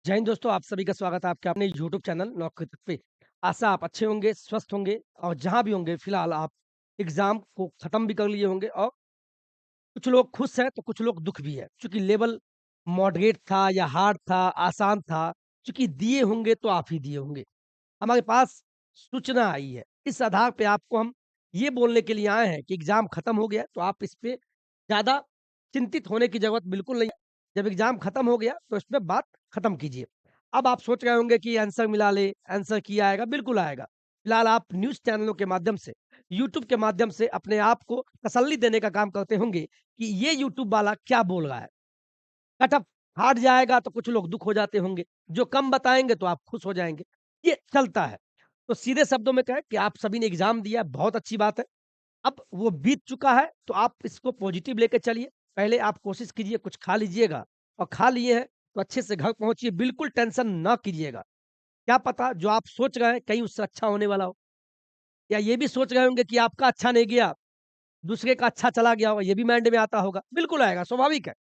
जय हिंद दोस्तों, आप सभी का स्वागत है आपके अपने यूट्यूब चैनल नौकरी तक पे। आशा आप अच्छे होंगे, स्वस्थ होंगे और जहाँ भी होंगे फिलहाल आप एग्ज़ाम को ख़त्म भी कर लिए होंगे और कुछ लोग खुश हैं, तो कुछ लोग दुःख भी है। चूँकि लेवल मॉडरेट था या हार्ड था, आसान था, चूँकि दिए होंगे तो आप ही दिए होंगे। हमारे पास सूचना आई है। इस आधार पे आपको हम ये बोलने के लिए आए हैं कि एग्ज़ाम खत्म हो गया, तो आप इस पे ज़्यादा चिंतित होने की ज़रूरत बिल्कुल नहीं है। जब एग्ज़ाम खत्म हो गया, तो इस पे बात खत्म कीजिए। अब आप सोच रहे होंगे कि आंसर मिला ले, आंसर की आएगा, बिल्कुल आएगा। फिलहाल आप न्यूज़ चैनलों के माध्यम से, यूट्यूब के माध्यम से अपने आप को तसल्ली देने का काम करते होंगे कि ये यूट्यूब वाला क्या बोल रहा है। कट ऑफ हार्ड जाएगा तो कुछ लोग दुःख हो जाते होंगे, जो कम बताएँगे तो आप खुश हो जाएँगे। ये चलता है। तो सीधे शब्दों में कहें कि आप सभी ने एग्ज़ाम दिया, बहुत अच्छी बात है। अब वो बीत चुका है, तो आप इसको पॉज़िटिव लेके चलिए। पहले आप कोशिश कीजिए कुछ खा लीजिएगा और खा लिए हैं, तो अच्छे से घर पहुँचिए, बिल्कुल टेंशन ना कीजिएगा। क्या पता जो आप सोच रहे हैं कहीं उससे अच्छा होने वाला हो, या ये भी सोच रहे होंगे कि आपका अच्छा नहीं गया, दूसरे का अच्छा चला गया होगा, ये भी माइंड में आता होगा। बिल्कुल आएगा, स्वाभाविक है।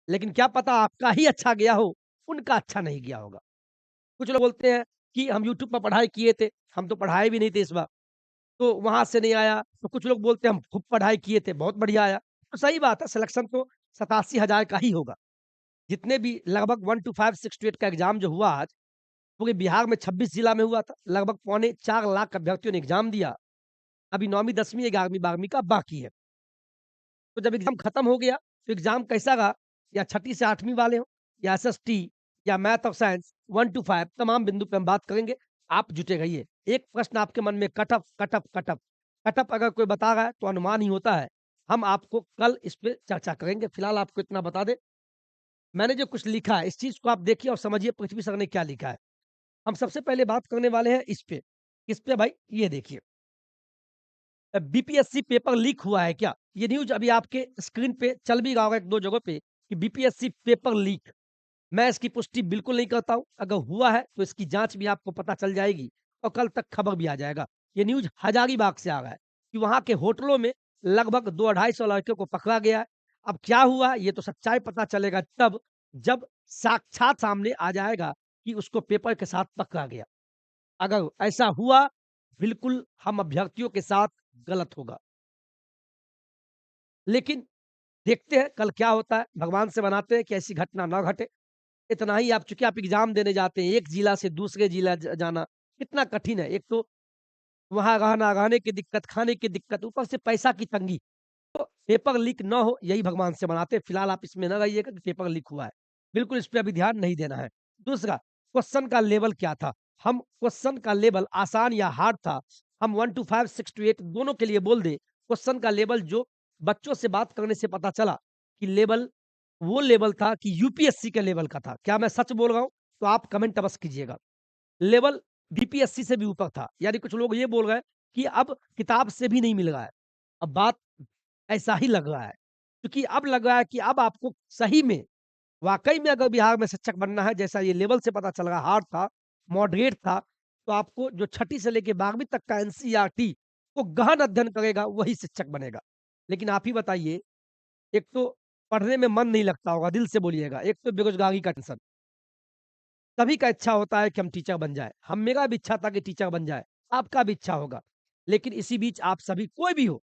लेकिन क्या पता आपका ही अच्छा गया हो, उनका अच्छा नहीं गया होगा। कुछ लोग बोलते हैं कि हम यूट्यूब पर पढ़ाई किए थे, हम तो पढ़ाए भी नहीं थे इस बार, तो वहाँ से नहीं आया। तो कुछ लोग बोलते हैं हम खूब पढ़ाई किए थे, बहुत बढ़िया आया। तो सही बात है, सिलेक्शन तो 87,000 का ही होगा। जितने भी लगभग 1 टू 5, 6 टू 8 का एग्ज़ाम जो हुआ आज, पूरे बिहार में 26 जिला में हुआ था। लगभग पौने 4 लाख अभ्यर्थियों ने एग्ज़ाम दिया। अभी 9वीं, 10वीं, 11वीं, 12वीं का बाकी है। तो जब एग्ज़ाम खत्म हो गया, तो एग्ज़ाम कैसा रहा? या छठी से 8वीं वाले हों, या एसएसटी या मैथ और साइंस 1 टू 5 तमाम बिंदु पे हम बात करेंगे। आप जुटे रहिए। एक प्रश्न आपके मन में cut off, cut off, cut off, cut off अगर कोई बता रहा है तो अनुमान ही होता है। हम आपको कल इस पे चर्चा करेंगे। फिलहाल आपको इतना बता दें, मैंने जो कुछ लिखा है इस चीज़ को आप देखिए और समझिए पृथ्वी सर ने क्या लिखा है। हम सबसे पहले बात करने वाले हैं इस पे। किस पे भाई? ये देखिए। बीपीएससी पेपर लीक हुआ है क्या? ये न्यूज़ अभी आपके स्क्रीन पे चल भी रहा होगा 1-2 जगहों पे कि बीपीएससी पेपर लीक। मैं इसकी पुष्टि बिल्कुल नहीं करता हूँ। अगर हुआ है तो इसकी जाँच भी आपको पता चल जाएगी और कल तक खबर भी आ जाएगा। ये न्यूज़ हज़ारीबाग से आ रहा है कि वहाँ के होटलों में लगभग 2 250 लड़कियों को पकड़ा गया है। अब क्या हुआ ये तो सच्चाई पता चलेगा तब, जब साक्षात सामने आ जाएगा कि उसको पेपर के साथ पकड़ा गया। अगर ऐसा हुआ, बिल्कुल हम अभ्यर्थियों के साथ गलत होगा। लेकिन देखते हैं कल क्या होता है, भगवान से मनाते हैं कि ऐसी घटना ना घटे। इतना ही आप चूँकि आप एग्ज़ाम देने जाते हैं, एक जिला से दूसरे जिला जाना कितना कठिन है। एक तो वहाँ रहना, रहने की दिक्कत, खाने की दिक्कत, ऊपर से पैसा की तंगी। तो पेपर लीक ना हो यही भगवान से मनाते हैं। फिलहाल आप इसमें ना रहिएगा कि पेपर लीक हुआ है। बिल्कुल इस पे अभी ध्यान नहीं देना है। दूसरा, क्वेश्चन का लेवल क्या था? हम क्वेश्चन का लेवल आसान या हार्ड था, हम 1 टू 5, 6 टू 8 दोनों के लिए बोल दें। क्वेश्चन का लेवल जो बच्चों से बात करने से पता चला कि लेवल वो लेवल था कि यूपीएससी के लेवल का था। क्या मैं सच बोल रहा हूँ? तो आप कमेंट अवश्य कीजिएगा। लेवल बीपीएससी से भी ऊपर था। यानी कुछ लोग ये बोल रहे हैं कि अब किताब से भी नहीं मिल रहा है। अब बात ऐसा ही लग रहा है। क्योंकि अब लग रहा है कि अब आपको सही में, वाक़ई में अगर बिहार में शिक्षक बनना है, जैसा ये लेवल से पता चल रहा हार्ड था, मॉडरेट था, तो आपको जो छठी से लेके 12वीं तक का एनसीईआरटी को गहन अध्ययन करेगा, वही शिक्षक बनेगा। लेकिन आप ही बताइए, एक तो पढ़ने में मन नहीं लगता होगा, दिल से बोलिएगा, एक तो बेरोज़गारी का टेंशन। सभी का इच्छा होता है कि हम टीचर बन जाएँ। हम मेरा भी इच्छा था कि टीचर बन जाए, आपका भी इच्छा होगा। लेकिन इसी बीच आप सभी कोई भी हो,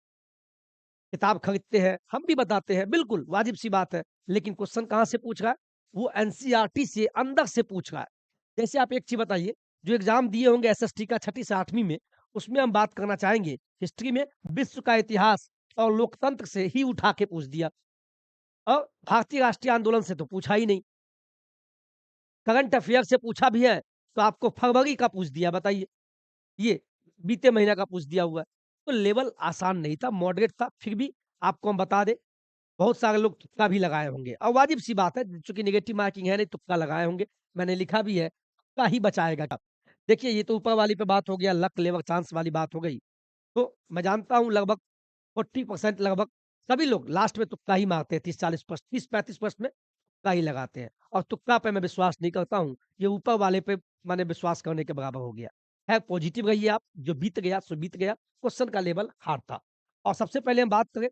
किताब खरीदते हैं, हम भी बताते हैं, बिल्कुल वाजिब-सी बात है। लेकिन क्वेश्चन कहाँ से पूछ रहा है? वो एनसीईआरटी से अंदर से पूछ रहा है। जैसे आप एक चीज़ बताइए, जो एग्ज़ाम दिए होंगे एसएसटी का छठी से 8वीं में, उसमें हम बात करना चाहेंगे, हिस्ट्री में विश्व का इतिहास और लोकतंत्र से ही उठा के पूछ दिया और भारतीय राष्ट्रीय आंदोलन से तो पूछा ही नहीं। करंट अफेयर से पूछा भी है, तो आपको फरवरी का पूछ दिया बताइए। ये बीते महीने का पूछ दिया हुआ है। तो लेवल आसान नहीं था, मॉडरेट था, फिर भी आपको हम बता दें, बहुत सारे लोग तुक्का भी लगाए होंगे और वाजिब-सी बात है, चूँकि नेगेटिव मार्किंग है नहीं, तुक्का लगाए होंगे। मैंने लिखा भी है, तुक्का ही बचाएगा। देखिए, ये तो ऊपर वाली पे बात हो गया, लक, लेवल, चांस वाली बात हो गई। तो मैं जानता हूँ लगभग 40% लगभग सभी लोग लास्ट में तुक्का ही मारते हैं, 30-40% 30-35% में तुक्का ही लगाते हैं और तुक्का पे मैं विश्वास नहीं करता हूँ। ये ऊपर वाले पे मैंने विश्वास करने के बराबर हो गया। खैर पॉजिटिव रहिए आप, जो बीत गया सो बीत गया। क्वेश्चन का लेवल हार्ड था और सबसे पहले हम बात करें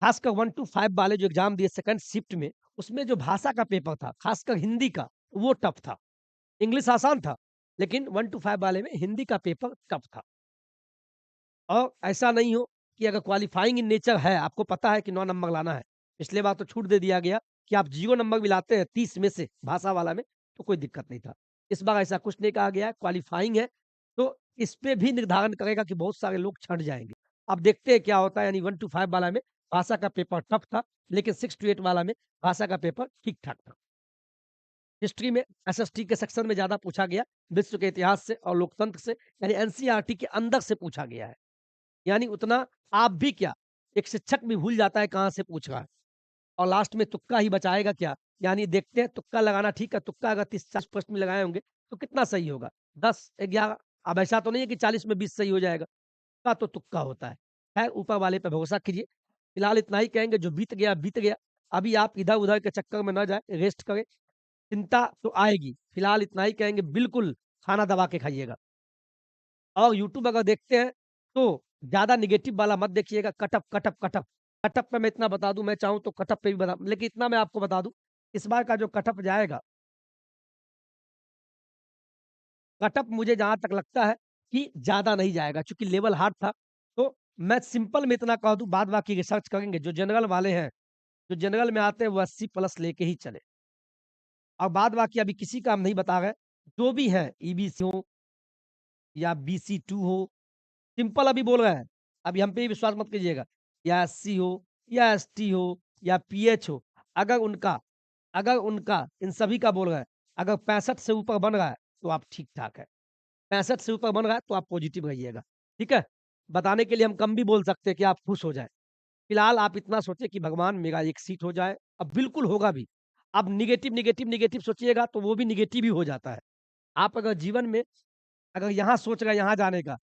खासकर 1 टू 5 वाले जो एग्ज़ाम दिए सेकंड शिफ्ट में, उसमें जो भाषा का पेपर था, खासकर हिंदी का, वो टफ था। इंग्लिश आसान था, लेकिन 1 टू 5 वाले में हिंदी का पेपर टफ था। और ऐसा नहीं हो कि अगर क्वालिफाइंग इन नेचर है, आपको पता है कि 9 नंबर लाना है, पिछले बार तो छूट दे दिया गया कि आप 0 नंबर भी लाते हैं 30 में से भाषा वाला में, तो कोई दिक्कत नहीं था। इस बार ऐसा कुछ नहीं कहा गया है, क्वालिफाइंग है, तो इस पे भी निर्धारण करेगा कि बहुत सारे लोग छँट जाएँगे। अब देखते हैं क्या होता है, यानी 1 टू 5 वाला में भाषा का पेपर टफ था, लेकिन 6 टू 8 वाला में भाषा का पेपर ठीक-ठाक था। हिस्ट्री में एसएसटी के सेक्शन में ज़्यादा पूछा गया, विश्व के इतिहास से और लोकतंत्र से, यानी एनसीईआरटी के अंदर से पूछा गया है। यानी उतना आप भी क्या, एक शिक्षक भी भूल जाता है कहाँ से पूछ रहा है और लास्ट में तुक्का ही बचाएगा क्या? यानी देखते हैं तुक्का लगाना ठीक है, तुक्का अगर 30-40 प्रश्न में लगाए होंगे, तो कितना सही होगा? 10, 11 अब ऐसा तो नहीं है कि 40 में 20 सही हो जाएगा, का तो तुक्का होता है। खैर ऊपर वाले पे भरोसा कीजिए। फिलहाल इतना ही कहेंगे जो बीत गया, बीत गया। अभी आप इधर-उधर के चक्कर में ना जाएँ, रेस्ट करें, चिंता तो आएगी। फिलहाल इतना ही कहेंगे बिल्कुल खाना दबा के खाइएगा। और यूट्यूब अगर देखते हैं, तो ज़्यादा नेगेटिव वाला मत देखिएगा, कटअप, कटअप, कटअप। कटअप पे मैं इतना बता दूँ, मैं चाहूँ तो कटअप पे भी बता लेकिन इतना मैं आपको बता दूँ, इस बार का जो कटअप जाएगा, कटअप मुझे जहाँ तक लगता है कि ज़्यादा नहीं जाएगा, चूँकि लेवल हार्ड था। तो मैं सिंपल में इतना कह दूँ, बाद बाकी रिसर्च करेंगे, जो जनरल वाले हैं, जो जनरल में आते हैं, वो 80 प्लस लेके ही चलें। और बाद बाकी अभी किसी का हम नहीं बता रहे, जो भी है ईबीसी हो या बीसी 2 हो, सिंपल अभी बोल रहे हैं, अभी हम पे ही विश्वास मत कीजिएगा, या एससी हो या एसटी हो या पीएच हो, अगर उनका अगर उनका इन सभी का बोल रहे हैं, अगर 65 से ऊपर बन रहा है, तो आप ठीक-ठाक है। 65 से ऊपर बन रहा है, तो आप पॉजिटिव रहिएगा, ठीक है? बताने के लिए हम कम भी बोल सकते हैं कि आप खुश हो जाएँ। फिलहाल आप इतना सोचिए कि भगवान मेरा एक सीट हो जाए, अब बिल्कुल होगा भी। अब नेगेटिव, नेगेटिव, नेगेटिव सोचिएगा, तो वो भी नेगेटिव ही हो जाता है। आप अगर जीवन में अगर यहाँ सोच रहे हैं यहाँ जाने का,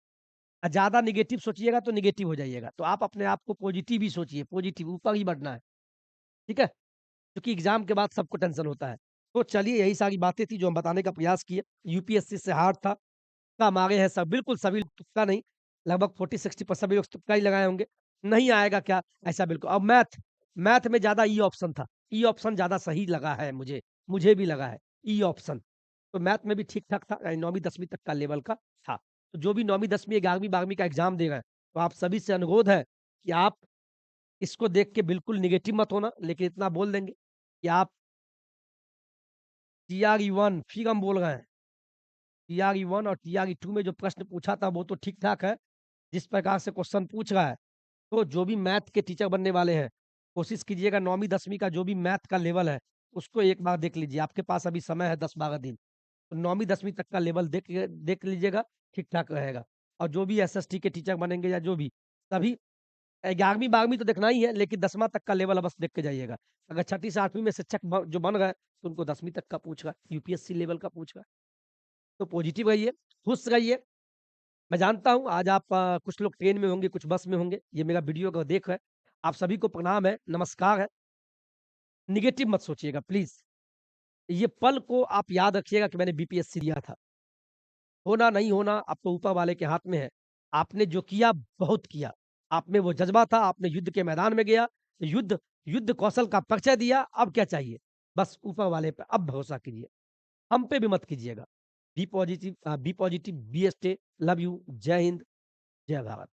ज़्यादा नेगेटिव सोचिएगा तो नेगेटिव हो जाइएगा। तो आप अपने आप को पॉजिटिव ही सोचिए, पॉजिटिव ऊपर ही बढ़ना है, ठीक है? क्योंकि एग्ज़ाम के बाद सबको टेंशन होता है। तो चलिए यही सारी बातें थी जो हम बताने का प्रयास किए। यूपीएससी से हार्ड था, तुक्का मारे हैं सब, बिल्कुल सभी लोग तुक्का नहीं, लगभग 40-60% सभी लोग तुक्का ही लगाए होंगे। नहीं आएगा क्या? ऐसा बिल्कुल। अब मैथ, मैथ में ज़्यादा ई ऑप्शन था। ई ऑप्शन ज़्यादा सही लगा है मुझे भी लगा है, ई ऑप्शन। तो मैथ में भी ठीक-ठाक था, 9वीं 10वीं तक का लेवल का था। तो जो भी 9वीं 10वीं 11वीं 12वीं का एग्ज़ाम दे रहे हैं, तो आप सभी से अनुरोध है कि आप इसको देख के बिल्कुल नेगेटिव मत होना, लेकिन इतना बोल देंगे कि आप टीआरई 1 फिर हम बोल रहे हैं, टीआरई 1 और टीआरई 2 में जो प्रश्न पूछा था वो तो ठीक-ठाक है, जिस प्रकार से क्वेश्चन पूछ रहा है, तो जो भी मैथ के टीचर बनने वाले हैं, कोशिश कीजिएगा 9वीं 10वीं का जो भी मैथ का लेवल है, उसको एक बार देख लीजिए। आपके पास अभी समय है 10-12 दिन, तो 9वीं 10वीं तक का लेवल देख लीजिएगा, ठीक-ठाक रहेगा। और जो भी एसएसटी के टीचर बनेंगे या जो भी, सभी 11वीं 12वीं तो देखना ही है, लेकिन 10वां तक का लेवल बस देख के जाइएगा। अगर छठी 7वीं में शिक्षक जो बन गए, तो उनको 10वीं तक का पूछ रहा है, यूपीएससी लेवल का पूछ रहा है। तो पॉजिटिव रहिए, खुश रहिए। मैं जानता हूँ आज आप कुछ लोग ट्रेन में होंगे, कुछ बस में होंगे, ये मेरा वीडियो अगर देख रहे हैं, आप सभी को प्रणाम है, नमस्कार है। नेगेटिव मत सोचिएगा प्लीज़। ये पल को आप याद रखिएगा कि मैंने बीपीएससी दिया था। होना नहीं होना अब तो ऊपर वाले के हाथ में है। आपने जो किया बहुत किया। आप में वो जज़्बा था, आपने युद्ध के मैदान में गया, युद्ध युद्ध कौशल का परिचय दिया, अब क्या चाहिए? बस ऊपर वाले पे अब भरोसा कीजिए। हम पे भी मत कीजिएगा। Be positive, be stay, love you, जय हिंद, जय भारत।